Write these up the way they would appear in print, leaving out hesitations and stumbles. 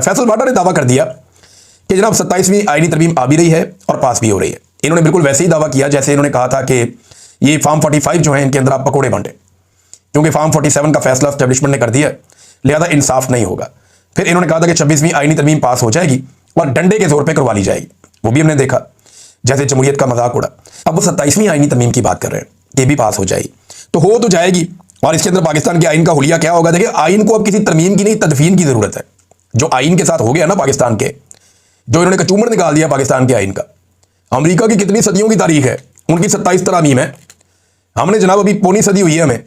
फैसल भाटा ने दावा कर दिया कि जनाब 27वीं आईनी तरमीम आ भी रही है और पास भी हो रही है। इन्होंने बिल्कुल वैसे ही दावा किया जैसे इन्होंने कहा था कि ये फॉर्म 45 जो है इनके अंदर आप पकोड़े बांटे, क्योंकि फॉर्म 47 का फैसला एस्टेब्लिशमेंट ने कर दिया, लिहाजा इंसाफ नहीं होगा। फिर इन्होंने कहा था कि 26वीं आईनी तरमीम पास हो जाएगी और डंडे के जोर पर करवा ली जाएगी, वो भी हमने देखा, जैसे जमहूरियत का मजाक उड़ा। अब वो 27वीं आईनी तरमीम की बात कर रहे हैं कि भी पास हो जाएगी, तो हो तो जाएगी। और इसके अंदर पाकिस्तान के आइन का हुलिया क्या होगा? देखिए, आइन को अब किसी तरमीम की नहीं, तदफीन की जरूरत है। जो आइन के साथ हो गया ना पाकिस्तान के, जो इन्होंने कचूमर निकाल दिया पाकिस्तान के आइन का। अमेरिका की कितनी सदियों की तारीख है, उनकी 27 तरामीम है, हमने जनाब अभी पौनी सदी हुई है हमें,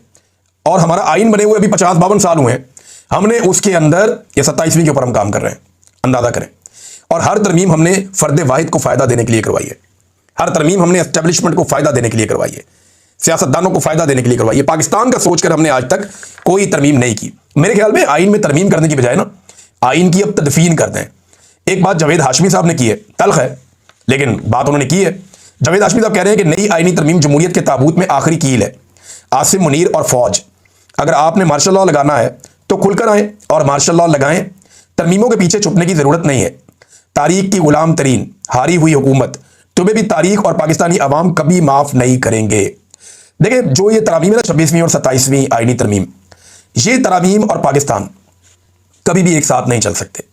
और हमारा आइन बने हुए अभी 50-52 साल हुए हैं। हमने उसके अंदर ये 27वीं के ऊपर हम काम कर रहे हैं, अंदाजा करें। और हर तरमीम हमने फर्द वाहिद को फायदा देने के लिए करवाई है, हर तरमीम हमने एस्टेब्लिशमेंट को फायदा देने के लिए करवाई है, सियासतदानों को फायदा देने के लिए करवाई है। पाकिस्तान का सोचकर हमने आज तक कोई तरमीम नहीं की। मेरे ख्याल में आइन में तरमीम करने की बजाय ना आइन की अब तदफीन कर दें। एक बात जावेद हाशमी साहब ने की है, तल्ख है लेकिन बात उन्होंने की है। जावेद हाशमी साहब कह रहे हैं कि नई आइनी तरमीम जमहूरियत के ताबूत में आखिरी कील है। आसिम मुनीर और फौज, अगर आपने मार्शल लॉ लगाना है तो खुलकर आए और मार्शल लॉ लगाएं। तरमीमों के पीछे छुपने की जरूरत नहीं है। तारीख की गुलाम तरीन हारी हुई हुकूमत, तुम्हें भी तारीख और पाकिस्तानी अवाम कभी माफ नहीं करेंगे। देखिए, जो ये तरामीम है ना 26वीं और 27वीं आइनी तरमीम, ये तरामीम और पाकिस्तान कभी भी एक साथ नहीं चल सकते।